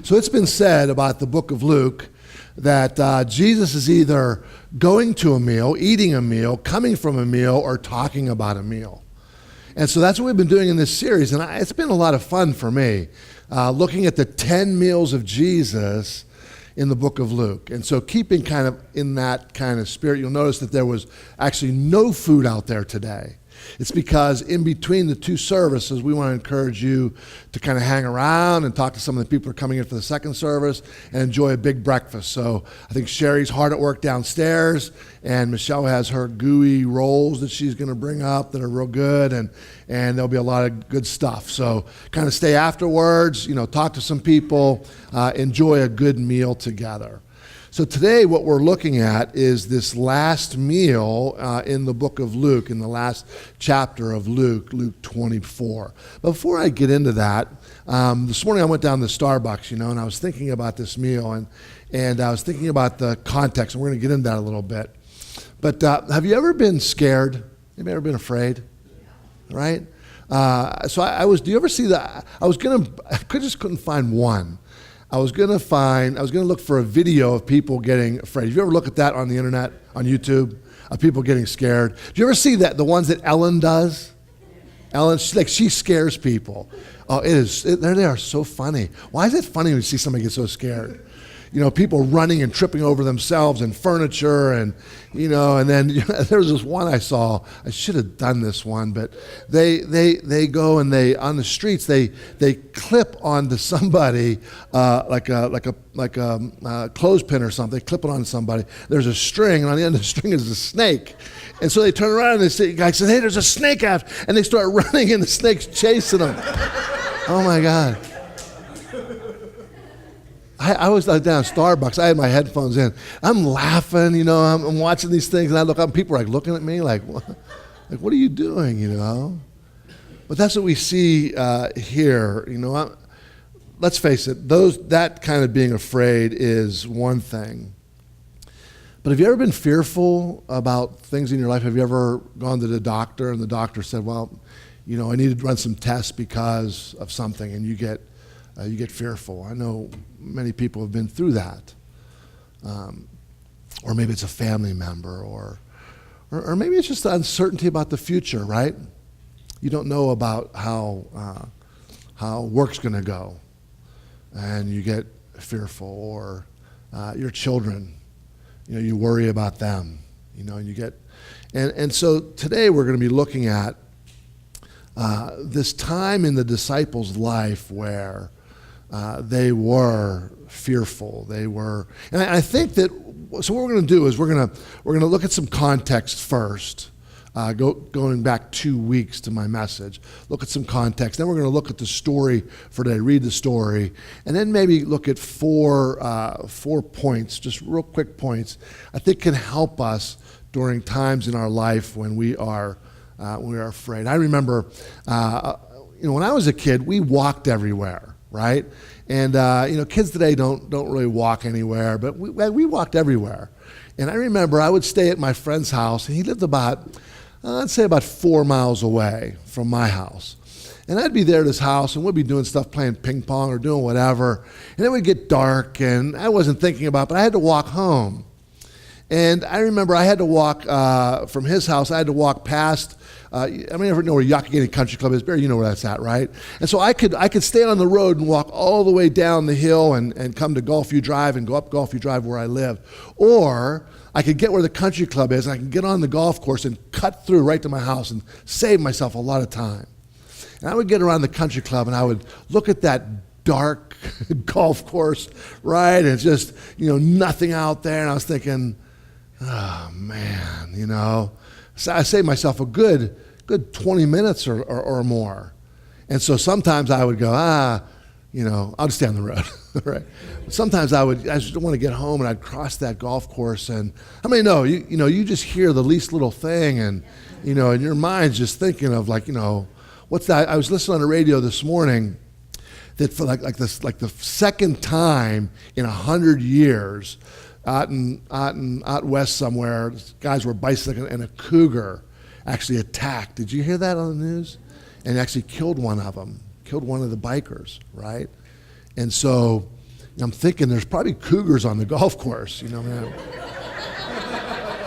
So it's been said about the book of Luke that Jesus is either going to a meal, eating a meal, coming from a meal, or talking about a meal. And so that's what we've been doing in this series, and it's been a lot of fun for me, looking at the 10 meals of Jesus in the book of Luke. And so keeping kind of in that kind of spirit, you'll notice that there was actually no food out there today. It's because in between the two services, we want to encourage you to kind of hang around and talk to some of the people who are coming in for the second service and enjoy a big breakfast. So I think Sherry's hard at work downstairs, and Michelle has her gooey rolls that she's going to bring up that are real good, and there'll be a lot of good stuff. So kind of stay afterwards, talk to some people, enjoy a good meal together. So today what we're looking at is this last meal in the book of Luke, in the last chapter of Luke 24. But before I get into that, this morning I went down to Starbucks, and I was thinking about this meal, and I was thinking about the context, and we're going to get into that a little bit. But have you ever been scared? Have you ever been afraid? Right? Do you ever see that? I just couldn't find one. I was going to look for a video of people getting afraid. Have you ever looked at that on the internet, on YouTube, of people getting scared? Do you ever see that, the ones that Ellen does? Ellen, she scares people. Oh, they are so funny. Why is it funny when you see somebody get so scared? People running and tripping over themselves and furniture and then there was this one I saw. I should have done this one, but they go and on the streets, they clip onto somebody like a clothespin or something, clip it on somebody. There's a string, and on the end of the string is a snake. And so they turn around and the guy says, "Hey, there's a snake out," and they start running and the snake's chasing them. Oh my God. I was down at Starbucks. I had my headphones in. I'm laughing, I'm watching these things, and I look up, and people are looking at me like, what are you doing, But that's what we see here, Let's face it, that kind of being afraid is one thing. But have you ever been fearful about things in your life? Have you ever gone to the doctor, and the doctor said, well, I need to run some tests because of something, and you get fearful? I know many people have been through that. Or maybe it's a family member, or maybe it's just the uncertainty about the future, right? You don't know about how work's going to go, and you get fearful. Or your children, you worry about them, and you get, and so today we're going to be looking at this time in the disciples' life where they were fearful. And I think that. So what we're going to do is we're going to look at some context first, going back 2 weeks to my message. Look at some context. Then we're going to look at the story for today. Read the story, and then maybe look at four points, just real quick points. I think can help us during times in our life when we are afraid. I remember, when I was a kid, we walked everywhere. Right? And, kids today don't really walk anywhere, but we walked everywhere. And I remember I would stay at my friend's house, and he lived about 4 miles away from my house. And I'd be there at his house, and we'd be doing stuff, playing ping pong or doing whatever. And it would get dark, and I wasn't thinking about it, but I had to walk home. And I remember I had to walk from his house, I had to walk past, ever know where Youghiogheny Country Club is? Barry, you know where that's at, right? And so I could stay on the road and walk all the way down the hill and come to Gulfview Drive and go up Gulfview Drive where I lived. Or I could get where the country club is, and I can get on the golf course and cut through right to my house and save myself a lot of time. And I would get around the country club, and I would look at that dark golf course, right? And it's just, nothing out there. And I was thinking, oh, man, So I saved myself a good 20 minutes or more. And so sometimes I would go, I'll just stay on the road, right? But sometimes I just want to get home, and I'd cross that golf course, and how many know, you just hear the least little thing, and, and your mind's just thinking of what's that? I was listening on the radio this morning that for like the second time in 100 years, out west somewhere, guys were bicycling, and a cougar actually attacked. Did you hear that on the news? And actually killed one of them, killed one of the bikers, right? And so I'm thinking there's probably cougars on the golf course, you know, man.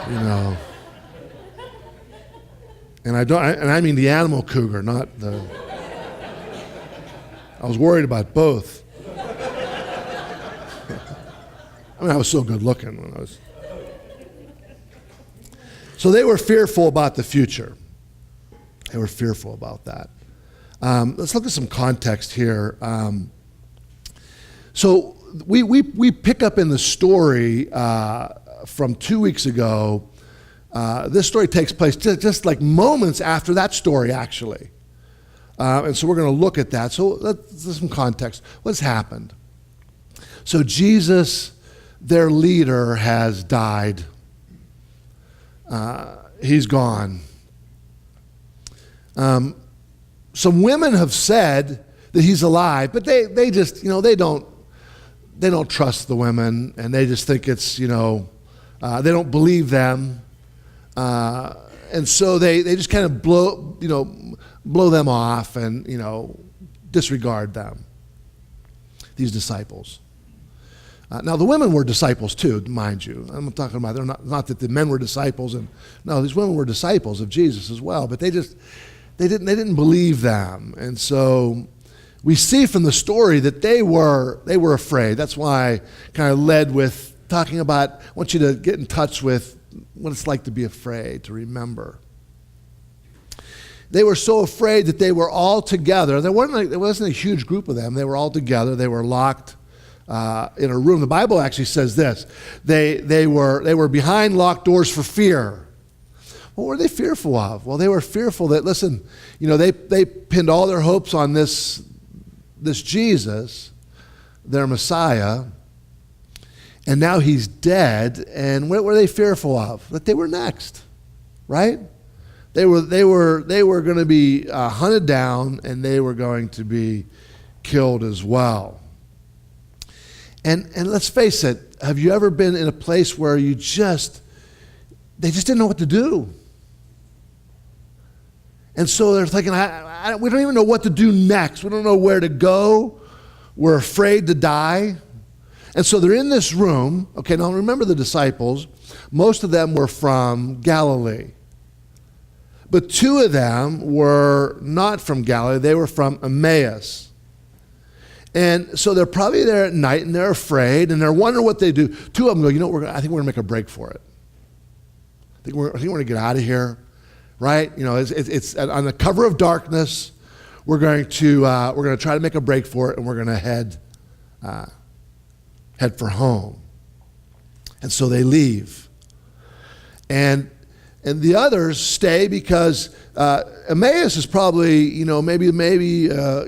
You know. And I mean the animal cougar, not the. I was worried about both. I mean, I was so good looking when I was. So they were fearful about the future. They were fearful about that. Let's look at some context here. So we pick up in the story from 2 weeks ago. This story takes place just like moments after that story, actually. And so we're going to look at that. So let's some context. What's happened? So Jesus, their leader, has died. He's gone. Some women have said that he's alive, but they just, they don't trust the women, and they just think it's, they don't believe them. And so they just kind of blow them off and, disregard them, these disciples. Now, the women were disciples too, mind you. I'm talking about, they're not that the men were disciples, and no, these women were disciples of Jesus as well, but they didn't believe them. And so we see from the story that they were afraid. That's why I kind of led with talking about, I want you to get in touch with what it's like to be afraid, to remember. They were so afraid that they were all together. There wasn't a huge group of them. They were all together. They were locked in a room. The Bible actually says this. They were behind locked doors for fear. What were they fearful of? Well, they were fearful that, listen, they pinned all their hopes on this Jesus, their Messiah, and now he's dead. And what were they fearful of? That they were next, right? They were going to be hunted down, and they were going to be killed as well. And let's face it, have you ever been in a place where they just didn't know what to do? And so they're thinking, we don't even know what to do next. We don't know where to go. We're afraid to die. And so they're in this room. Okay, now remember the disciples. Most of them were from Galilee. But 2 of them were not from Galilee. They were from Emmaus. And so they're probably there at night, and they're afraid, and they're wondering what they do. 2 of them go, I think we're going to make a break for it. I think we're going to get out of here, right? It's on the cover of darkness. We're going to try to make a break for it, and we're going to head for home. And so they leave. And the others stay because Emmaus is probably, maybe a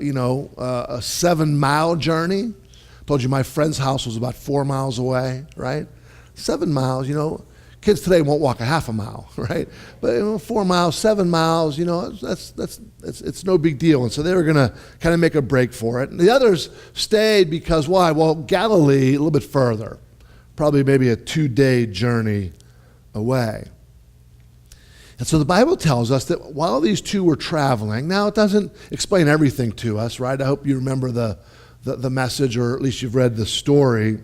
7-mile journey. I told you my friend's house was about 4 miles away, right? 7 miles, kids today won't walk a half a mile, right? But 4 miles, 7 miles, it's no big deal. And so they were going to kind of make a break for it. And the others stayed because why? Well, Galilee, a little bit further, probably maybe a 2-day journey away. And so the Bible tells us that while these 2 were traveling, now it doesn't explain everything to us, right? I hope you remember the message, or at least you've read the story.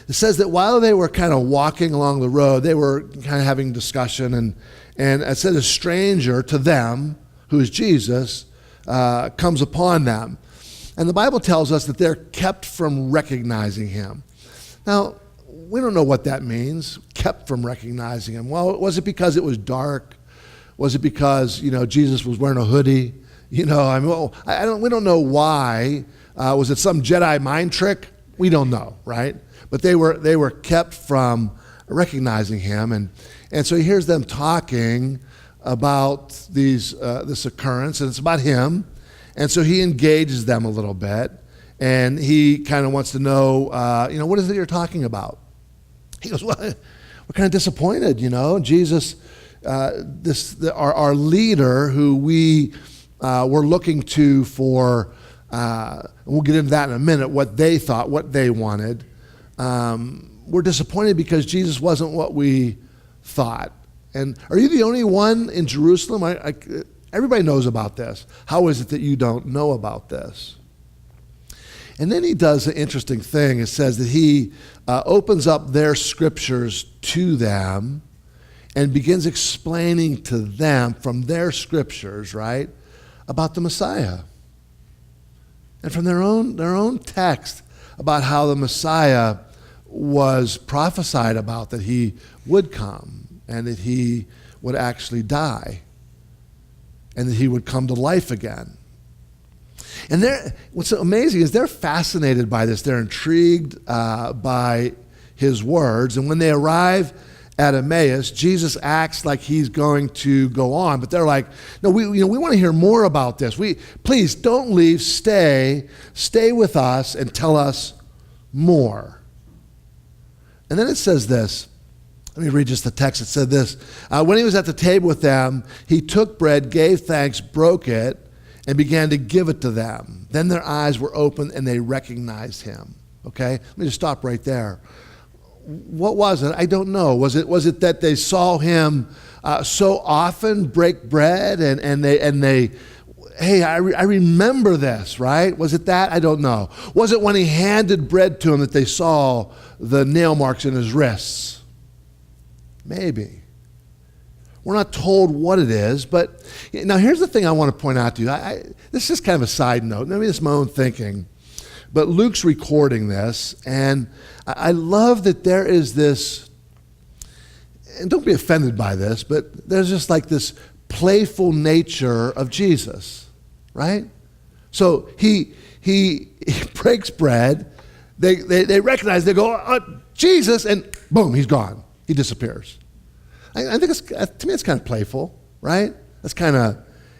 It says that while they were kind of walking along the road, they were kind of having discussion, and it said a stranger to them, who is Jesus, comes upon them. And the Bible tells us that they're kept from recognizing him. Now, we don't know what that means, kept from recognizing him. Well, was it because it was dark? Was it because, Jesus was wearing a hoodie? We don't know why. Was it some Jedi mind trick? We don't know, right? But they were kept from recognizing him. And so he hears them talking about this occurrence, and it's about him. And so he engages them a little bit, and he kind of wants to know, what is it you're talking about? He goes, well, we're kind of disappointed, Jesus, our leader who we were looking to for, we'll get into that in a minute, what they thought, what they wanted. We're disappointed because Jesus wasn't what we thought. And are you the only one in Jerusalem? Everybody knows about this. How is it that you don't know about this? And then he does an interesting thing. It says that he opens up their scriptures to them and begins explaining to them from their scriptures, right, about the Messiah. And from their own text about how the Messiah was prophesied about, that he would come and that he would actually die and that he would come to life again. And what's amazing is they're fascinated by this. They're intrigued by his words. And when they arrive at Emmaus, Jesus acts like he's going to go on, but they're like, no, we want to hear more about this. Please don't leave. Stay with us and tell us more. And then it says this. Let me read just the text. It said this. When he was at the table with them, he took bread, gave thanks, broke it, and began to give it to them. Then their eyes were opened and they recognized him. Okay? Let me just stop right there. What was it? I don't know. Was it that they saw him so often break bread and they hey, I remember this, right? Was it that? I don't know. Was it when he handed bread to him that they saw the nail marks in his wrists? Maybe. We're not told what it is, but now here's the thing I want to point out to you. This is kind of a side note. Maybe it's my own thinking, but Luke's recording this, and I love that there is this, and don't be offended by this, but there's just like this playful nature of Jesus, right? So he breaks bread, they recognize, they go, Jesus, and boom, he's gone. He disappears. I think to me it's kind of playful, right? That's kind of,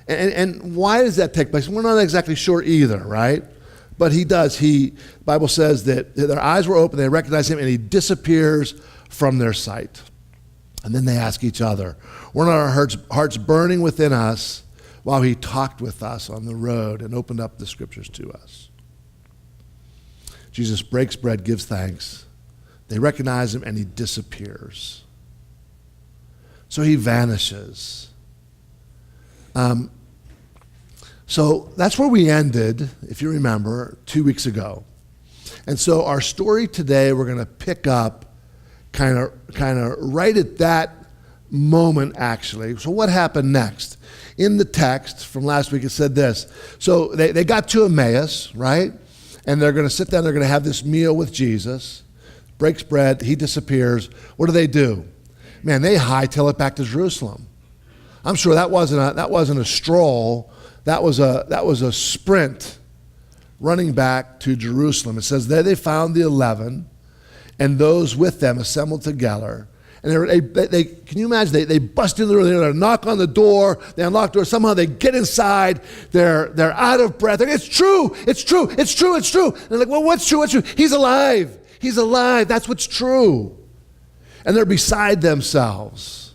and why does that take place? We're not exactly sure either, right? But he does. The Bible says that their eyes were open, they recognize him, and he disappears from their sight. And then they ask each other, were not our hearts burning within us while he talked with us on the road and opened up the scriptures to us? Jesus breaks bread, gives thanks. They recognize him, and he disappears. So he vanishes. So that's where we ended, if you remember, 2 weeks ago. And so our story today, we're going to pick up kind of right at that moment, actually. So what happened next? In the text from last week, it said this. So they got to Emmaus, right? And they're going to sit down, they're going to have this meal with Jesus. Breaks bread, he disappears. What do? Man, they hightail it back to Jerusalem. I'm sure that wasn't a stroll. That was a sprint running back to Jerusalem. It says there they found the 11 and those with them assembled together. And they can you imagine, they bust in the room, they knock on the door, they unlock the door, somehow they get inside, they're out of breath. They're like, it's true. And they're like, well, what's true? He's alive. That's what's true. And they're beside themselves.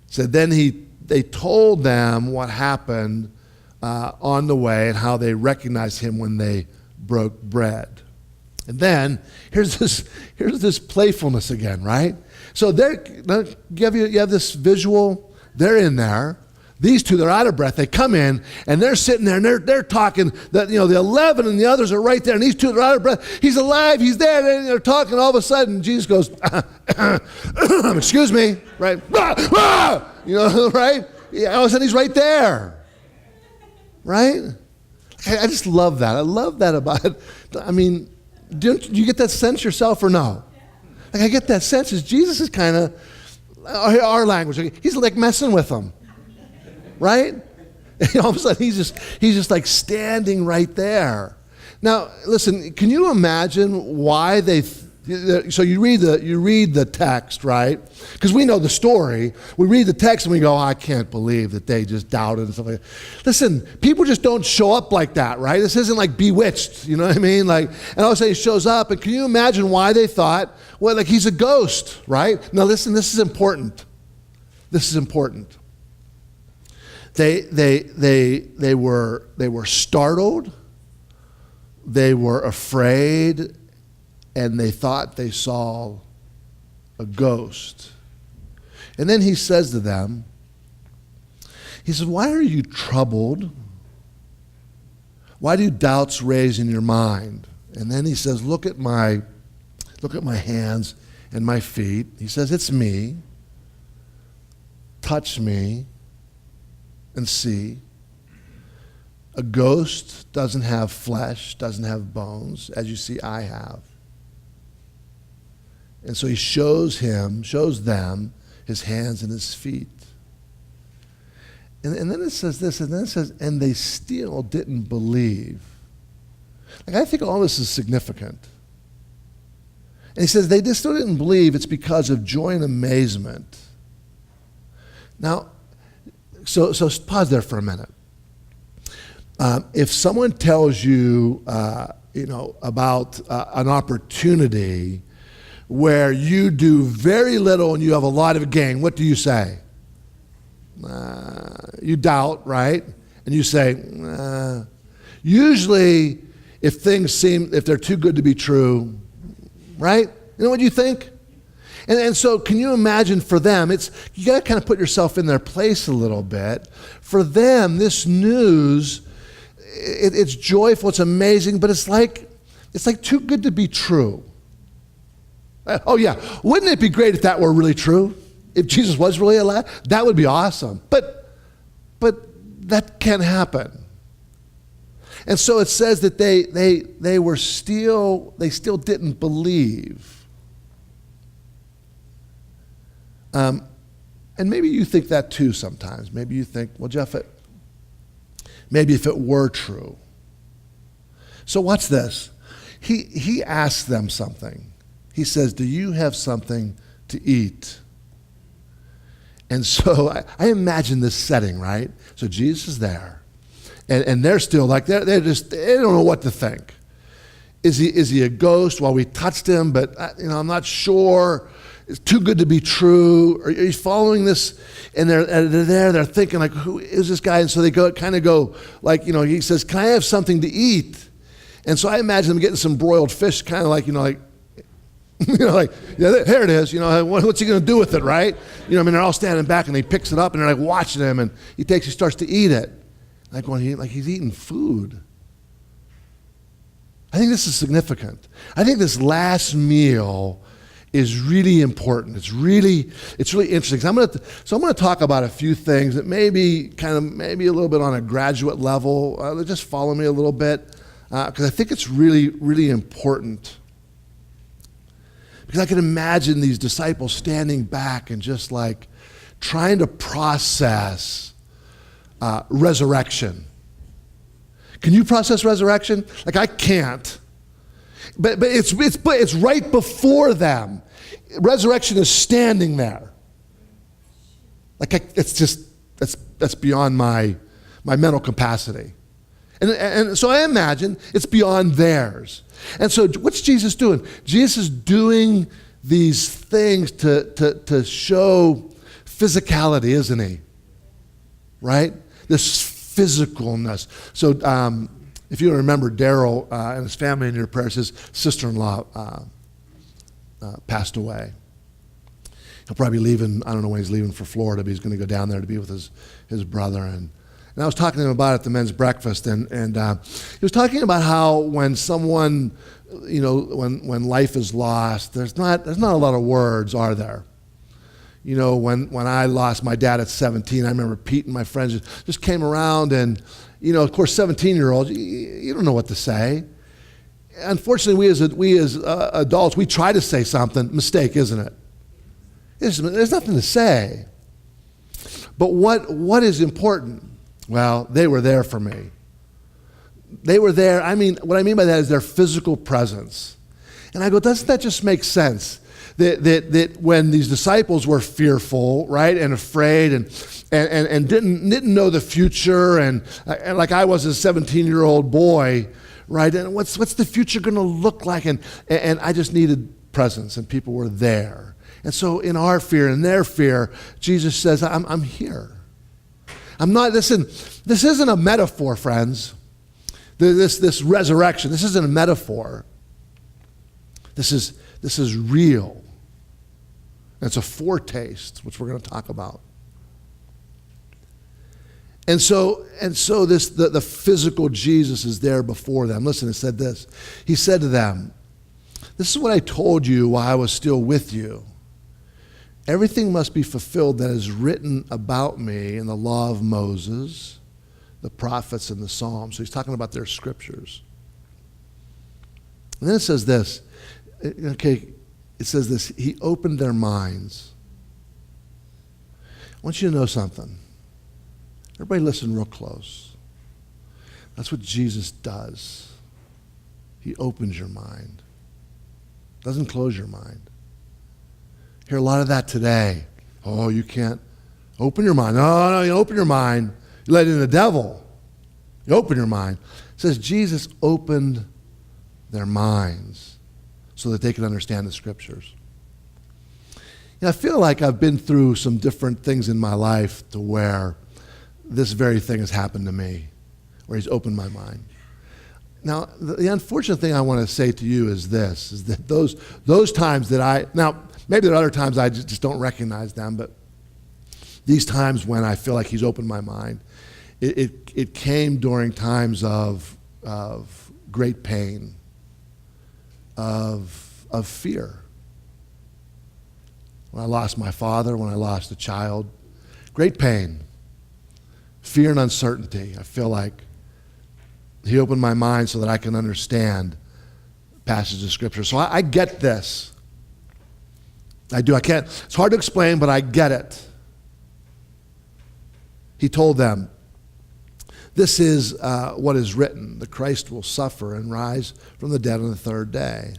So then they told them what happened on the way and how they recognized him when they broke bread. And then here's this playfulness again, right? So you have this visual. They're in there. These two, they're out of breath. They come in and they're sitting there and they're talking. The 11 and the others are right there, and these two are out of breath. He's alive. He's there. And they're talking. All of a sudden, Jesus goes, "Excuse me," right? Right? Yeah, all of a sudden, he's right there, right? I just love that. I love that about it. I mean, do you get that sense yourself or no? Like, I get that sense. Jesus is kind of our language. He's like messing with them. Right? And all of a sudden, he's just like standing right there. Now, listen, can you imagine why so you read the text, right? Because we know the story. We read the text and we go, I can't believe that they just doubted and stuff like that. Listen, people just don't show up like that, right? This isn't like Bewitched, you know what I mean? Like, and all of a sudden he shows up, and can you imagine why they thought, well, like he's a ghost, right? Now listen, this is important. They were startled, they were afraid, and they thought they saw a ghost. And then he says to them, he says, why are you troubled? Why do doubts raise in your mind? And then he says, look at my hands and my feet. He says, it's me. Touch me and see. A ghost doesn't have flesh, doesn't have bones, as you see I have. And so he shows them his hands and his feet. And then it says this, and then it says, and they still didn't believe. Like, I think all this is significant. And he says they just still didn't believe. It's because of joy and amazement. Now, so pause there for a minute. If someone tells you, about an opportunity where you do very little and you have a lot of gain, what do you say? You doubt, right? And you say, usually if they're too good to be true, right? You know what you think? And so can you imagine for them, you got to kind of put yourself in their place a little bit. For them, this news, it's joyful, it's amazing, but it's like too good to be true. Oh yeah, wouldn't it be great if that were really true? If Jesus was really alive, that would be awesome. But that can't happen. And so it says that they still didn't believe. And maybe you think that too sometimes. Maybe you think, well, Jeff, maybe if it were true. So watch this. He asks them something. He says, do you have something to eat? And so I imagine this setting, right? So Jesus is there. And they're still like, they don't know what to think. Is he a ghost? Well, we touched him, but I'm not sure. It's too good to be true. Are you following this? And they're there, they're thinking like, who is this guy? And so they go like, he says, can I have something to eat? And so I imagine them getting some broiled fish, kind of like, yeah, here it is. What's he going to do with it, right? They're all standing back, and he picks it up, and they're like watching him, and he starts to eat it, like he's eating food. I think this is significant. I think this last meal is really important. It's really interesting. I'm going to talk about a few things that maybe a little bit on a graduate level. Just follow me a little bit, because I think it's really, really important. Because I can imagine these disciples standing back and just like trying to process resurrection. Can you process resurrection? Like, I can't. But it's right before them. Resurrection is standing there. Like, that's beyond my mental capacity. And so I imagine it's beyond theirs. And so what's Jesus doing? Jesus is doing these things to show physicality, isn't he? Right? This physicalness. So if you remember Daryl and his family in your prayers, his sister-in-law passed away. He'll probably be leaving, I don't know when he's leaving for Florida, but he's going to go down there to be with his brother. And I was talking to him about it at the men's breakfast, and he was talking about how when someone, when life is lost, there's not a lot of words, are there? When I lost my dad at 17, I remember Pete and my friends just came around, and of course, 17-year-olds, you don't know what to say. Unfortunately, we as adults, we try to say something. Mistake, isn't it? There's nothing to say. But what is important? Well, they were there for me. They were there. What I mean by that is their physical presence. And I go, doesn't that just make sense? That when these disciples were fearful, right, and afraid, and didn't know the future, and like I was a 17-year-old boy, right, and what's the future going to look like? And I just needed presence, and people were there. And so in our fear and their fear, Jesus says, I'm here. I'm not, listen, this isn't a metaphor, friends. This resurrection, this isn't a metaphor. This is real. And it's a foretaste, which we're going to talk about. And so the physical Jesus is there before them. Listen, it said this. He said to them, "This is what I told you while I was still with you. Everything must be fulfilled that is written about me in the law of Moses, the prophets, and the Psalms." So he's talking about their scriptures. And then it says this. Okay, it says this. He opened their minds. I want you to know something. Everybody listen real close. That's what Jesus does. He opens your mind. Doesn't close your mind. Hear a lot of that today. Oh, you can't open your mind. No, you open your mind. You let in the devil. You open your mind. It says Jesus opened their minds so that they could understand the scriptures. I feel like I've been through some different things in my life to where this very thing has happened to me, where he's opened my mind. Now, the unfortunate thing I want to say to you is this, is that those times that now, maybe there are other times I just don't recognize them, but these times when I feel like he's opened my mind, it came during times of great pain, of fear. When I lost my father, when I lost a child, great pain, fear and uncertainty. I feel like he opened my mind so that I can understand passages of Scripture. So I get this. I do. I can't. It's hard to explain, but I get it. He told them, "This is what is written. The Christ will suffer and rise from the dead on the third day.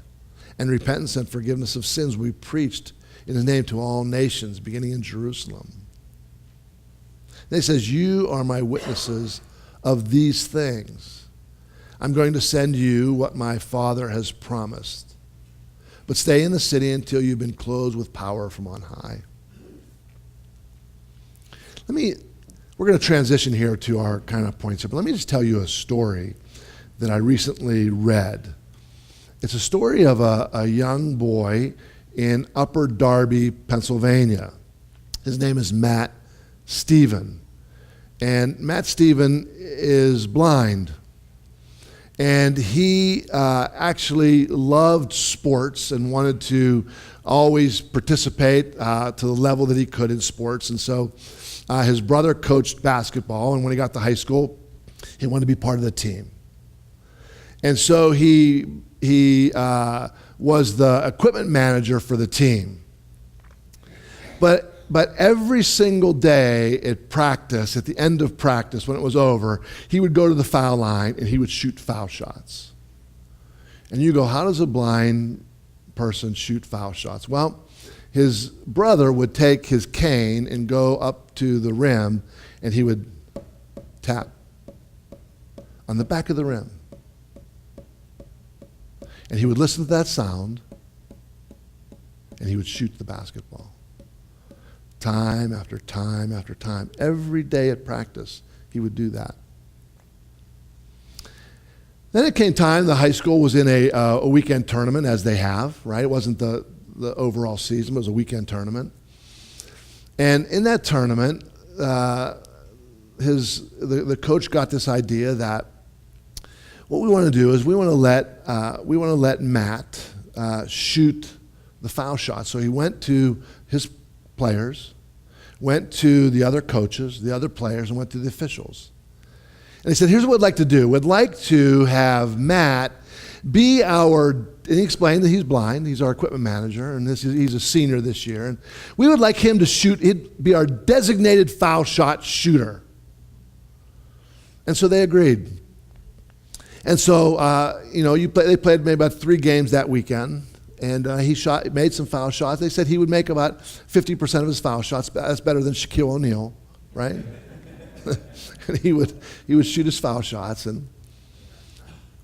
And repentance and forgiveness of sins will be preached in his name to all nations, beginning in Jerusalem." Then he says, "You are my witnesses of these things. I'm going to send you what my Father has promised. But stay in the city until you've been clothed with power from on high." We're going to transition here to our kind of points here, but let me just tell you a story that I recently read. It's a story of a young boy in Upper Darby, Pennsylvania. His name is Matt Stephen. And Matt Stephen is blind. And he actually loved sports and wanted to always participate to the level that he could in sports. And so his brother coached basketball, and when he got to high school, he wanted to be part of the team. And so he was the equipment manager for the team. But every single day at practice, at the end of practice, when it was over, he would go to the foul line and he would shoot foul shots. And you go, how does a blind person shoot foul shots? Well, his brother would take his cane and go up to the rim and he would tap on the back of the rim. And he would listen to that sound and he would shoot the basketball. Time after time after time. Every day at practice, he would do that. Then it came time, the high school was in a weekend tournament, as they have, right? It wasn't the overall season, it was a weekend tournament. And in that tournament, the coach got this idea that what we want to do is we want to let Matt shoot the foul shot. So he went to his players, went to the other coaches, the other players, and went to the officials. And he said, here's what we'd like to do. We'd like to have Matt be and he explained that he's blind, he's our equipment manager, and he's a senior this year, and we would like him to shoot, he'd be our designated foul shot shooter. And so they agreed. And so, they played maybe about 3 games that weekend. And he made some foul shots. They said he would make about 50% of his foul shots. That's better than Shaquille O'Neal, right? And he would shoot his foul shots. And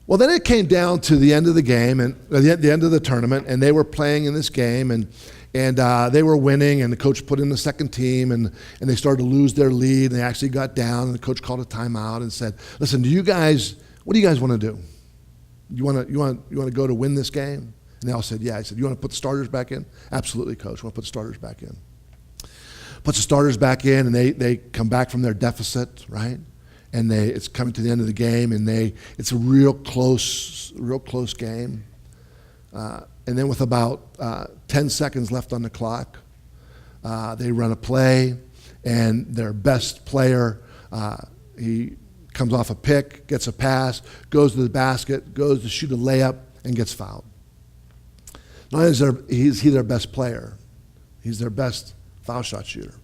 well, then it came down to the end of the game and the end of the tournament, and they were playing in this game, and they were winning. And the coach put in the second team, and they started to lose their lead. And they actually got down, and the coach called a timeout and said, "Listen, what do you guys want to do? You want to go to win this game?" And they all said, "Yeah." He said, "You want to put the starters back in?" "Absolutely, coach. I want to put the starters back in." Puts the starters back in, and they come back from their deficit, right? And it's coming to the end of the game, and it's a real close game. And then with about 10 seconds left on the clock, they run a play, and their best player, he comes off a pick, gets a pass, goes to the basket, goes to shoot a layup, and gets fouled. Not only is he their best player, he's their best foul shot shooter.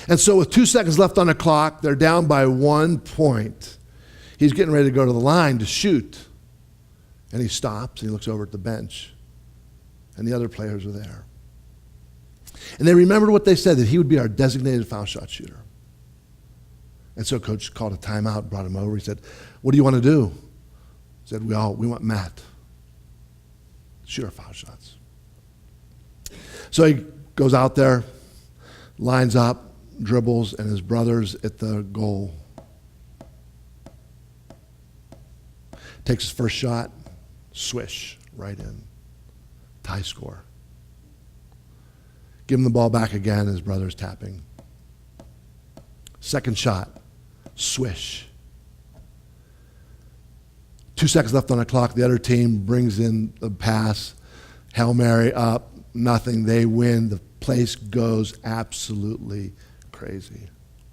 And so with 2 seconds left on the clock, they're down by 1 point. He's getting ready to go to the line to shoot. And he stops and he looks over at the bench. And the other players are there. And they remembered what they said, that he would be our designated foul shot shooter. And so coach called a timeout, brought him over. He said, "What do you want to do?" He said, we want Matt to shoot our foul shots. So he goes out there, lines up, dribbles, and his brother's at the goal. Takes his first shot, swish, right in. Tie score. Give him the ball back again, his brother's tapping. Second shot, swish. 2 seconds left on the clock, the other team brings in the pass. Hail Mary up, nothing, they win. The place goes absolutely crazy.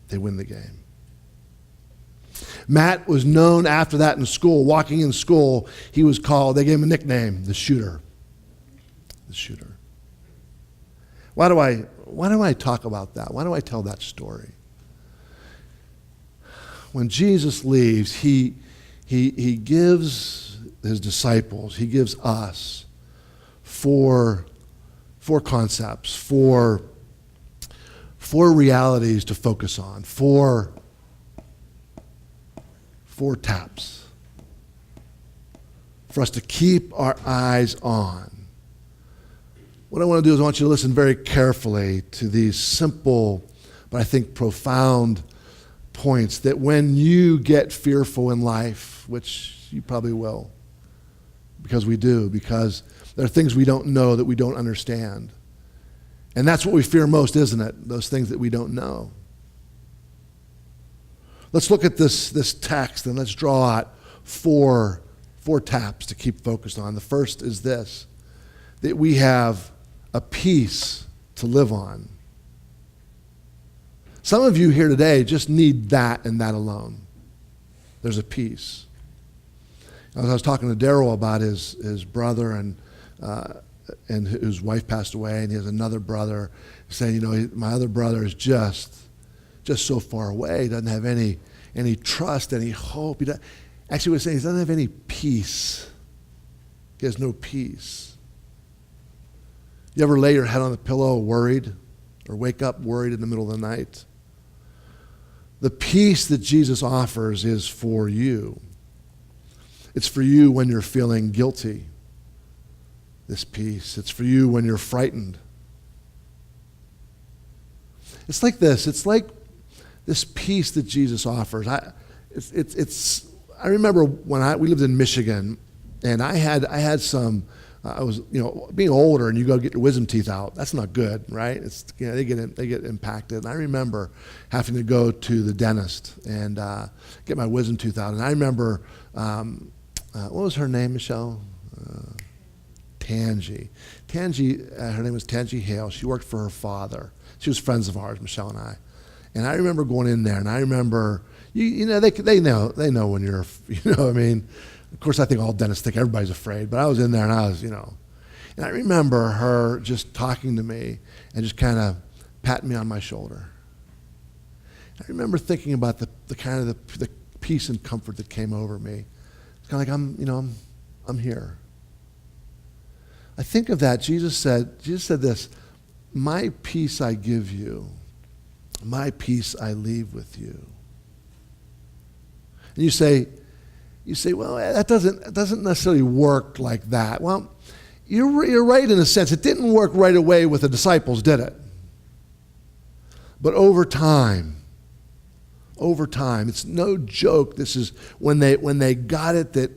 They win the game. Matt was known after that in school. Walking in school, he was called, they gave him a nickname, the shooter. The shooter. Why do I talk about that? Why do I tell that story? When Jesus leaves, he gives his disciples, he gives us four concepts, four realities to focus on, four taps for us to keep our eyes on. What I want to do is I want you to listen very carefully to these simple, but I think profound points that when you get fearful in life, which you probably will, because we do, because there are things we don't know that we don't understand. And that's what we fear most, isn't it? Those things that we don't know. Let's look at this text and let's draw out four taps to keep focused on. The first is this, that we have a peace to live on. Some of you here today just need that and that alone. There's a peace. As I was talking to Daryl about his brother and his wife passed away, and he has another brother saying, my other brother is just so far away. He doesn't have any trust, any hope. Actually, what he's saying, he doesn't have any peace. He has no peace. You ever lay your head on the pillow worried, or wake up worried in the middle of the night? The peace that Jesus offers is for you. It's for you when you're feeling guilty. This peace. It's for you when you're frightened. It's like this. It's like this peace that Jesus offers. I remember when we lived in Michigan, and I had some. I was being older, and you go get your wisdom teeth out. That's not good, right? They get impacted. And I remember having to go to the dentist and get my wisdom tooth out. And I remember what was her name, Michelle? Tangi. Her name was Tangi Hale. She worked for her father. She was friends of ours, Michelle and I. And I remember going in there, and I remember, they know when you're, I mean, of course I think all dentists think everybody's afraid, but I was in there and I was, and I remember her just talking to me and just kind of patting me on my shoulder. I remember thinking about the kind of the peace and comfort that came over me. It's kind of like I'm here. I think of that. Jesus said this, "My peace I give you, my peace I leave with you." And you say, well, that doesn't necessarily work like that. Well, you're right in a sense. It didn't work right away with the disciples, did it? But over time, it's no joke. This is when they got it that,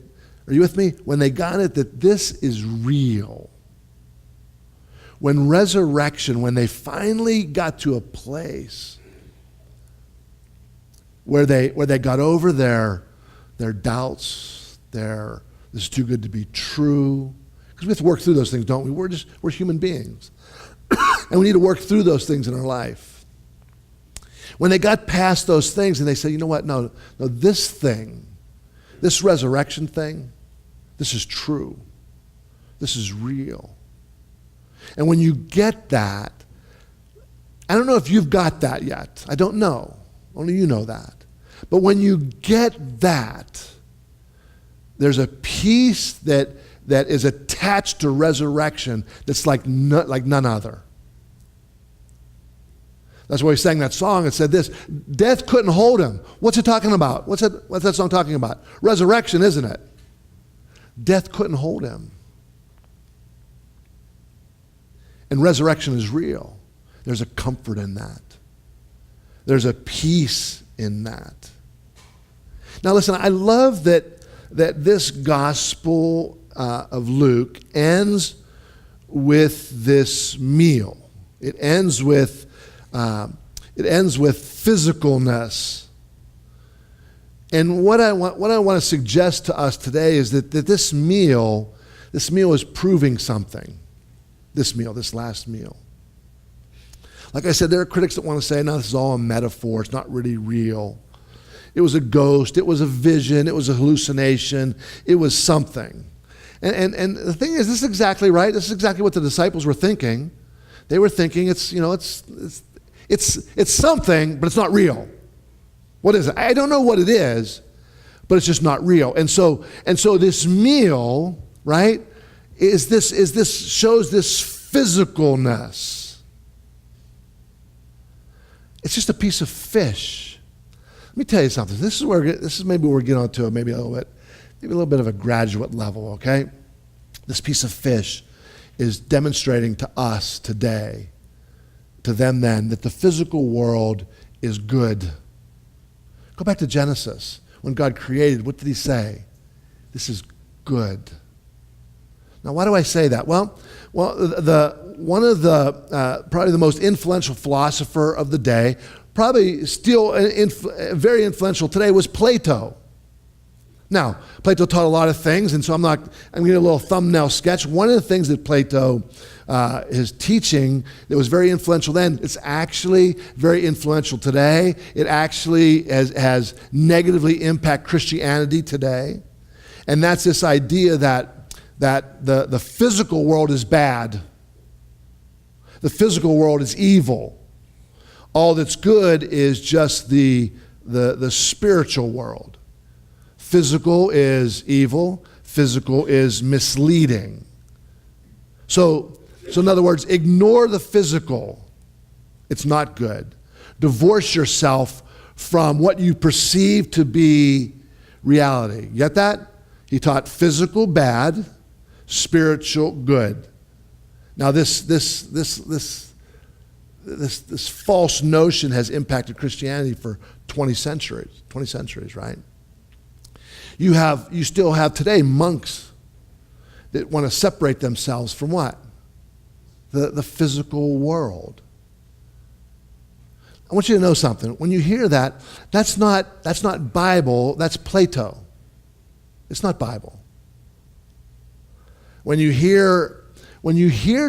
are you with me? When they got it that this is real. when resurrection, when they finally got to a place where they got over their doubts, this is too good to be true, because we have to work through those things, don't we? We're human beings. And we need to work through those things in our life. When they got past those things and they said, you know what, no, this thing, this resurrection thing, this is true. This is real. And when you get that, I don't know if you've got that yet. I don't know. Only you know that. But when you get that, there's a peace that is attached to resurrection that's like none other. That's why he sang that song and said this, death couldn't hold him. What's it talking about? What's that song talking about? Resurrection, isn't it? Death couldn't hold him. And resurrection is real. There's a comfort in that. There's a peace in that. Now listen, I love that this gospel of Luke ends with this meal. It ends with physicalness. And what I want to suggest to us today is that this meal is proving something. This last meal. Like I said, there are critics that want to say, no, this is all a metaphor. It's not really real. It was a ghost. It was a vision. It was a hallucination. It was something. And the thing is, this is exactly right. This is exactly what the disciples were thinking. They were thinking it's something, but it's not real. What is it? I don't know what it is, but it's just not real. And so this meal, right, shows this physicalness. It's just a piece of fish. Let me tell you something. This is maybe we're getting onto maybe a little bit of a graduate level, okay? This piece of fish is demonstrating to us today, to them then, that the physical world is good. Go back to Genesis. When God created, what did he say? This is good. Now, why do I say that? Well, one of the probably the most influential philosopher of the day, probably still very influential today, was Plato. Now, Plato taught a lot of things, and so I'm going to get a little thumbnail sketch. One of the things that Plato, his teaching that was very influential then, it's actually very influential today. It actually has negatively impacted Christianity today. And that's this idea that the physical world is bad. The physical world is evil. All that's good is just the spiritual world. Physical is evil. Physical is misleading. So in other words, ignore the physical. It's not good. Divorce yourself from what you perceive to be reality. Get that? He taught physical bad, spiritual good. Now this false notion has impacted Christianity for 20 centuries, right? You still have today monks that want to separate themselves from what? The physical world. I want you to know something. When you hear that, that's not Bible, that's Plato. It's not Bible. When you hear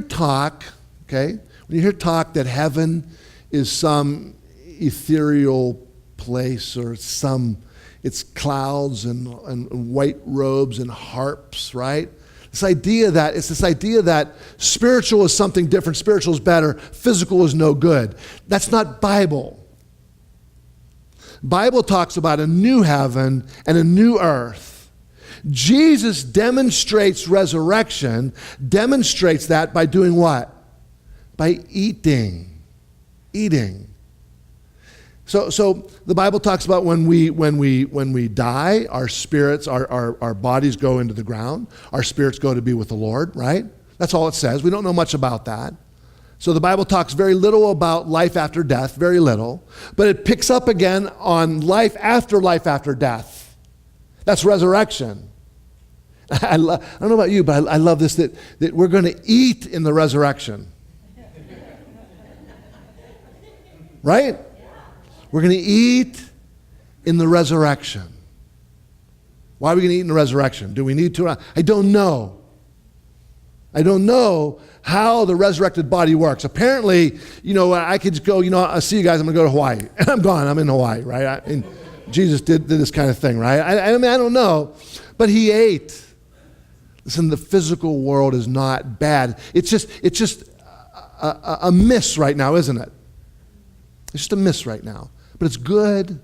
talk, okay, when you hear talk that heaven is some ethereal place or it's clouds and white robes and harps, right? It's this idea that spiritual is something different, spiritual is better, physical is no good. That's not Bible. Bible talks about a new heaven and a new earth. Jesus demonstrates resurrection, demonstrates that by doing what? By eating. So the Bible talks about when we die, our spirits, our bodies go into the ground, our spirits go to be with the Lord, right? That's all it says. We don't know much about that. So the Bible talks very little about life after death, very little, but it picks up again on life after death. That's resurrection. I don't know about you, but I love this, that we're going to eat in the resurrection. right? We're going to eat in the resurrection. Why are we going to eat in the resurrection? Do we need to? I don't know. I don't know how the resurrected body works. Apparently, I could just go, I'll see you guys, I'm going to go to Hawaii. And I'm gone, I'm in Hawaii, right? Jesus did this kind of thing, right? I don't know. But he ate. Listen, the physical world is not bad. It's just a miss right now, isn't it? It's just a miss right now. But it's good.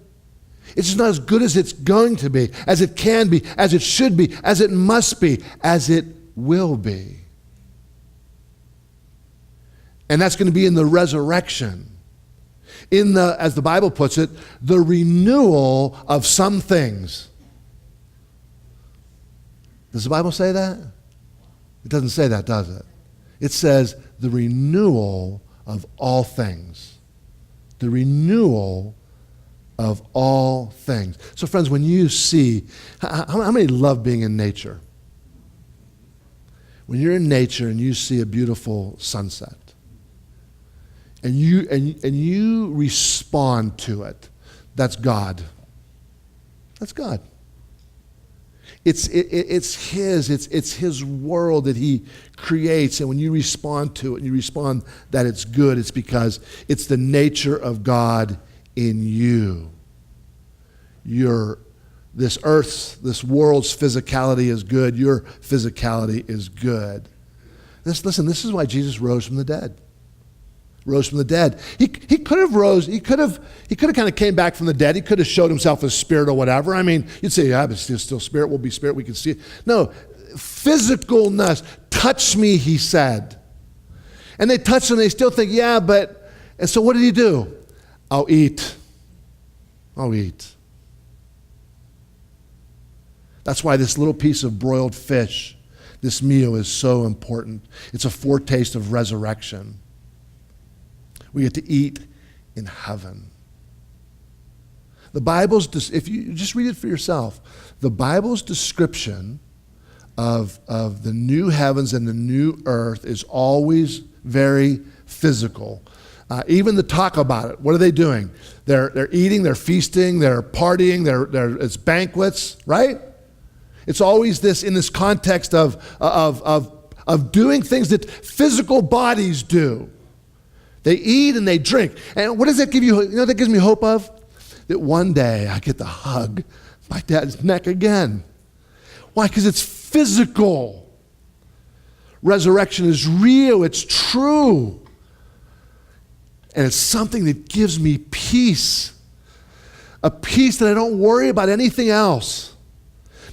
It's just not as good as it's going to be, as it can be, as it should be, as it must be, as it will be. And that's going to be in the resurrection. In the, as the Bible puts it, the renewal of some things. Does the Bible say that? It doesn't say that, does it? It says the renewal of all things. The renewal of all things. So friends, when you see, how many love being in nature? When you're in nature and you see a beautiful sunset, and you respond to it, that's God. That's God. It's His world that He creates, and when you respond to it, and you respond that it's good, it's because it's the nature of God in you. This earth's, this world's physicality is good. Your physicality is good. Listen, this is why Jesus rose from the dead. Rose from the dead. He could have rose. He could have kind of came back from the dead. He could have showed himself as spirit or whatever. I mean, you'd say, yeah, but still spirit. We'll be spirit. We can see it. No, physicalness. Touch me, he said. And they touched him. They still think, yeah, but. And so what did he do? I'll eat. I'll eat. That's why this little piece of broiled fish, this meal is so important. It's a foretaste of resurrection. We get to eat in heaven. The Bible's, if you just read it for yourself, the Bible's description of the new heavens and the new earth is always very physical. Even the talk about it, what are they doing? They're eating, they're feasting, they're partying, it's banquets, right? It's always this in this context of doing things that physical bodies do. They eat and they drink. And what does that give you? You know what that gives me hope of? That one day I get to hug my dad's neck again. Why? Because it's physical. Resurrection is real. It's true. And it's something that gives me peace. A peace that I don't worry about anything else.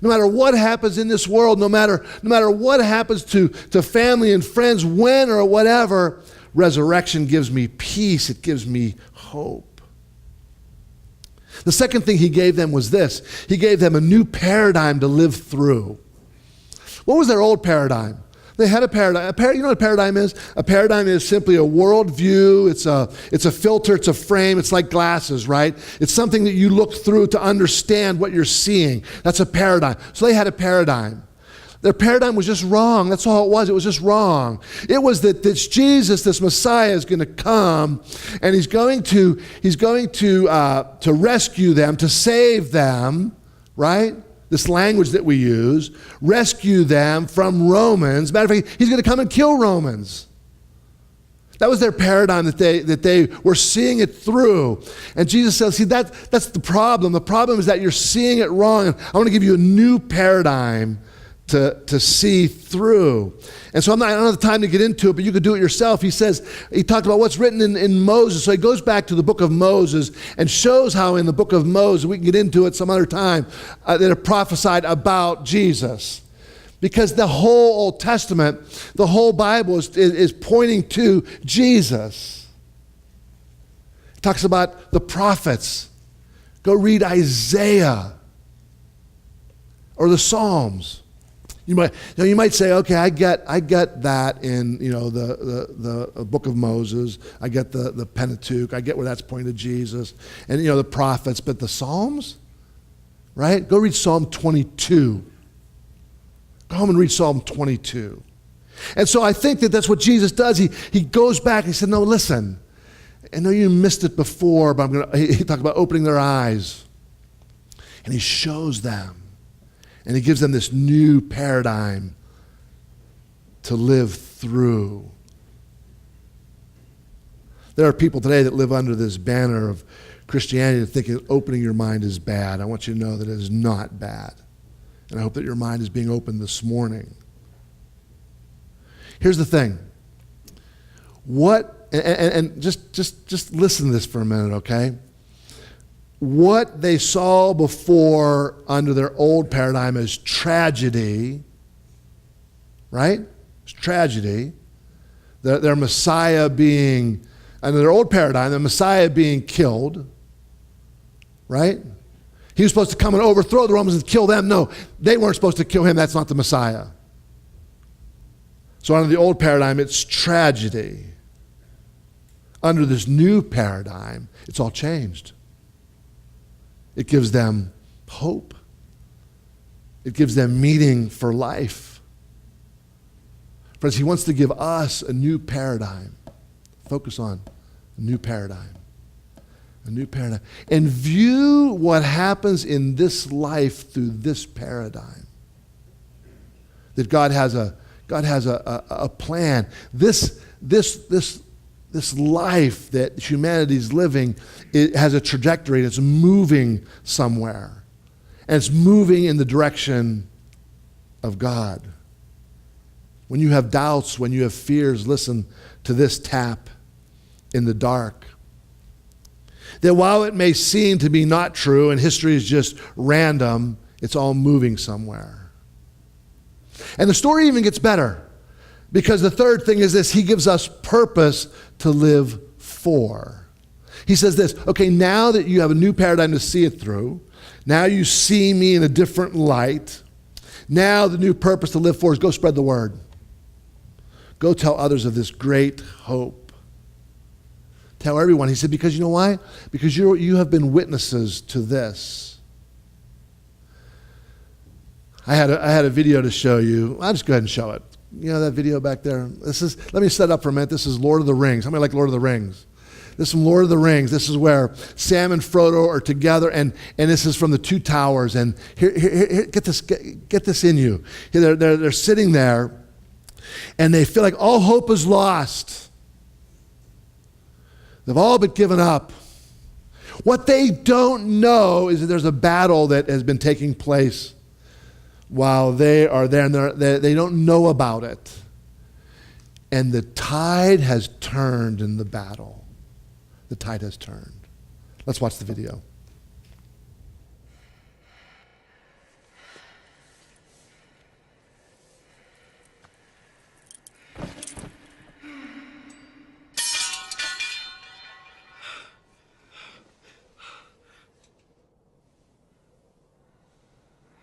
No matter what happens in this world, no matter what happens to family and friends, when or whatever, resurrection gives me peace. It gives me hope. The second thing he gave them was this. He gave them a new paradigm to live through. What was their old paradigm? They had a paradigm. You know what a paradigm is? A paradigm is simply a worldview. It's a filter. It's a frame. It's like glasses, right? It's something that you look through to understand what you're seeing. That's a paradigm. So they had a paradigm. Their paradigm was just wrong. That's all it was. It was just wrong. It was that this Jesus, this Messiah, is going to come, and he's going to rescue them, to save them, right? This language that we use, rescue them from Romans. Matter of fact, he's going to come and kill Romans. That was their paradigm that they were seeing it through. And Jesus says, see, that's the problem. The problem is that you're seeing it wrong. And I want to give you a new paradigm to see through. And so I don't have the time to get into it, but you could do it yourself. He talked about what's written in Moses. So he goes back to the book of Moses and shows how in the book of Moses, we can get into it some other time, that are prophesied about Jesus. Because the whole Old Testament, the whole Bible is pointing to Jesus. It talks about the prophets. Go read Isaiah or the Psalms. You might say, okay, I get that in the book of Moses. I get the Pentateuch. I get where that's pointing to Jesus, and the prophets. But the Psalms, right? Go read Psalm 22. Go home and read Psalm 22. And so I think that's what Jesus does. He goes back. He said, no, listen. I know you missed it before, but he talked about opening their eyes. And he shows them. And he gives them this new paradigm to live through. There are people today that live under this banner of Christianity and thinking opening your mind is bad. I want you to know that it is not bad. And I hope that your mind is being opened this morning. Here's the thing. And just listen to this for a minute, okay? What they saw before under their old paradigm as tragedy, right? It's tragedy. Their Messiah being, under their old paradigm, the Messiah being killed, right? He was supposed to come and overthrow the Romans and kill them. No, they weren't supposed to kill him. That's not the Messiah. So under the old paradigm, it's tragedy. Under this new paradigm, it's all changed. It gives them hope. It gives them meaning for life. Friends, he wants to give us a new paradigm. Focus on a new paradigm. A new paradigm. And view what happens in this life through this paradigm. That God has a plan. This life that humanity's living, it has a trajectory. It's moving somewhere. And it's moving in the direction of God. When you have doubts, when you have fears, listen to this tap in the dark. That while it may seem to be not true and history is just random, it's all moving somewhere. And the story even gets better. Because the third thing is this, he gives us purpose to live for. He says this, okay, now that you have a new paradigm to see it through, now you see me in a different light, now the new purpose to live for is go spread the word. Go tell others of this great hope. Tell everyone. He said, because you know why? Because you have been witnesses to this. I had a video to show you. I'll just go ahead and show it. You know that video back there? Let me set up for a minute. This is Lord of the Rings. How many like Lord of the Rings? This is from Lord of the Rings. This is where Sam and Frodo are together, and this is from the Two Towers. And here get this in you. They're sitting there, and they feel like all hope is lost. They've all been given up. What they don't know is that there's a battle that has been taking place while they are there, and they don't know about it. And the tide has turned in the battle. The tide has turned. Let's watch the video.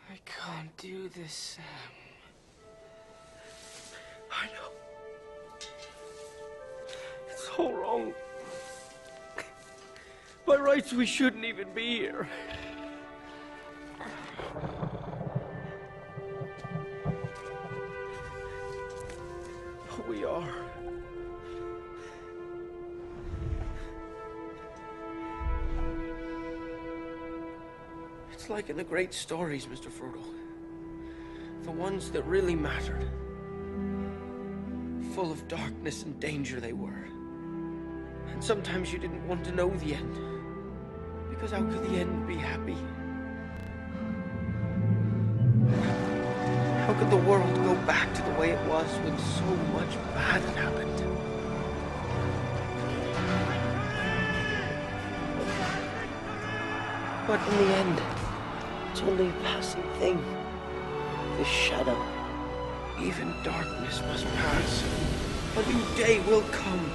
I can't do this, Sam. I know. It's all wrong. By rights, we shouldn't even be here. But we are. It's like in the great stories, Mr. Frodo. The ones that really mattered. Full of darkness and danger they were. And sometimes you didn't want to know the end. Because how could the end be happy? How could the world go back to the way it was when so much bad had happened? But in the end, it's only a passing thing. This shadow. Even darkness must pass. A new day will come.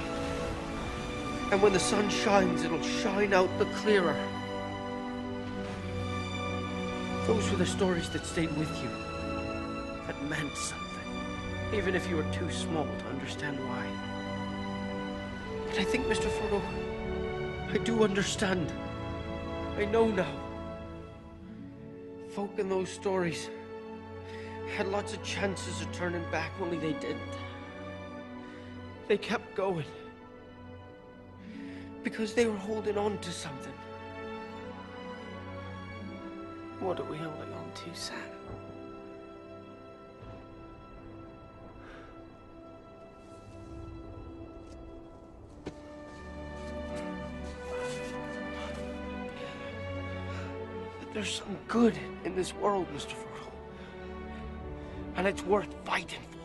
And when the sun shines, it'll shine out the clearer. Those were the stories that stayed with you. That meant something. Even if you were too small to understand why. But I think, Mr. Frodo, I do understand. I know now. Folk in those stories had lots of chances of turning back, only they didn't. They kept going. because they were holding on to something. What are we holding on to, Sam? There's some good in this world, Mr. Frodo. And it's worth fighting for.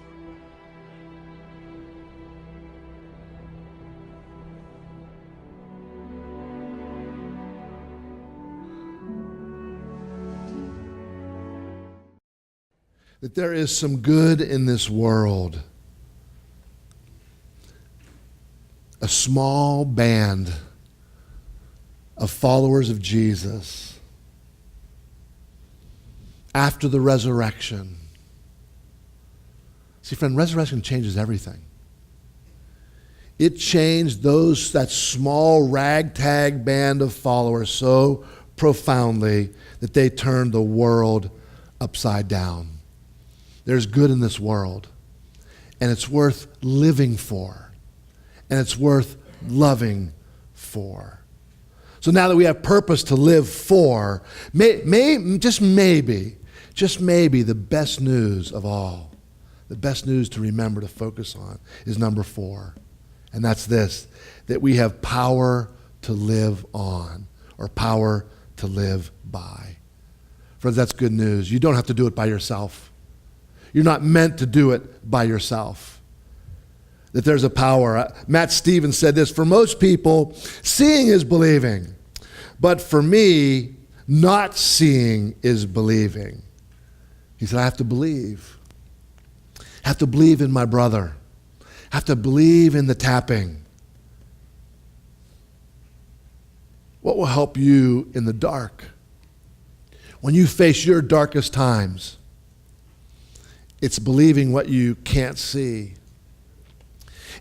That there is some good in this world. A small band of followers of Jesus after the resurrection. See, friend, resurrection changes everything. It changed that small ragtag band of followers so profoundly that they turned the world upside down. There's good in this world, and it's worth living for, and it's worth loving for. So now that we have purpose to live for, just maybe the best news of all, the best news to remember to focus on is number 4. And that's this, that we have power to live on, or power to live by. Friends, that's good news. You don't have to do it by yourself. You're not meant to do it by yourself. That there's a power. Matt Stevens said this, for most people, seeing is believing. But for me, not seeing is believing. He said, I have to believe. I have to believe in my brother. I have to believe in the tapping. What will help you in the dark? When you face your darkest times, it's believing what you can't see.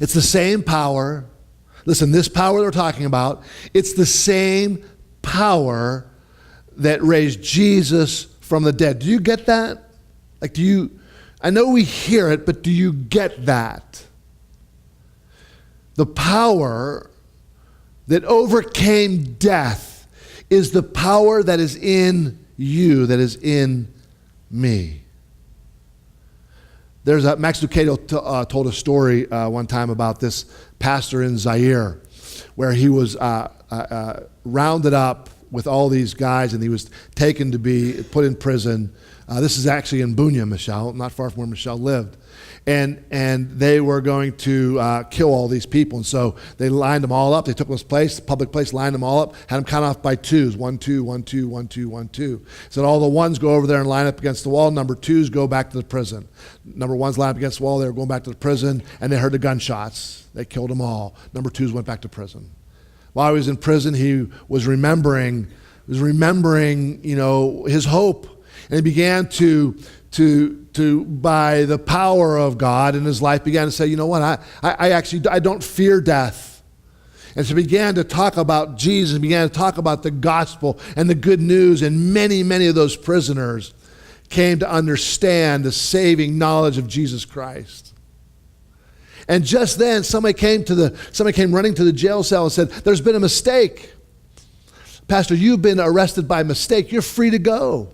It's the same power. Listen, this power they're talking about, it's the same power that raised Jesus from the dead. Do you get that? I know we hear it, but do you get that? The power that overcame death is the power that is in you, that is in me. Max Lucado told a story one time about this pastor in Zaire, where he was rounded up with all these guys, and he was taken to be put in prison. This is actually in Bunia, Michelle, not far from where Michelle lived. And they were going to kill all these people. And so they lined them all up. They took this place, public place, lined them all up, had them count off by twos. 1, 2, 1, 2, 1, 2, 1, 2. So all the ones go over there and line up against the wall. Number 2s go back to the prison. Number 1s line up against the wall. They were going back to the prison, and they heard the gunshots. They killed them all. Number 2s went back to prison. While he was in prison, he was remembering, his hope. And he began to by the power of God in his life, began to say, you know what, I don't fear death. And so he began to talk about Jesus, began to talk about the gospel and the good news, and many, many of those prisoners came to understand the saving knowledge of Jesus Christ. And just then, somebody came running to the jail cell and said, there's been a mistake. Pastor, you've been arrested by mistake. You're free to go.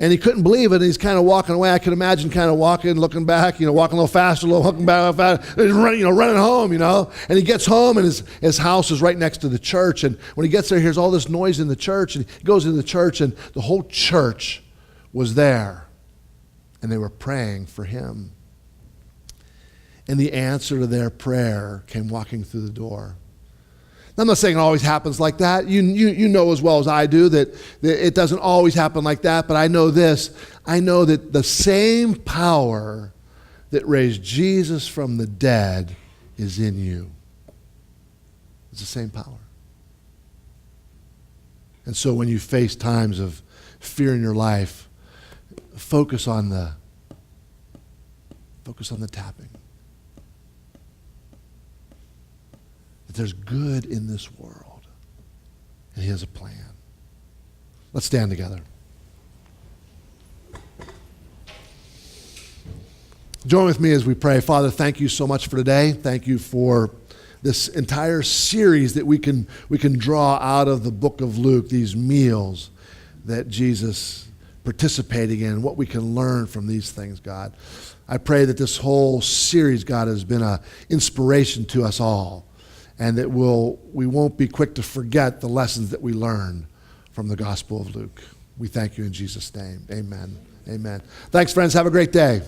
And he couldn't believe it, and he's kind of walking away. I could imagine kind of walking, looking back, walking a little faster, looking back, he's running home, And he gets home, and his house is right next to the church. And when he gets there, he hears all this noise in the church, and he goes into the church, and the whole church was there, and they were praying for him. And the answer to their prayer came walking through the door. I'm not saying it always happens like that. You know as well as I do that it doesn't always happen like that, but I know this. I know that the same power that raised Jesus from the dead is in you. It's the same power. And so when you face times of fear in your life, focus on the tapping. That there's good in this world, and he has a plan. Let's stand together. Join with me as we pray. Father, thank you so much for today. Thank you for this entire series that we can draw out of the book of Luke, these meals that Jesus participating in, what we can learn from these things, God. I pray that this whole series, God, has been an inspiration to us all, and that we won't be quick to forget the lessons that we learn from the Gospel of Luke. We thank you in Jesus' name. Amen. Amen. Thanks, friends. Have a great day.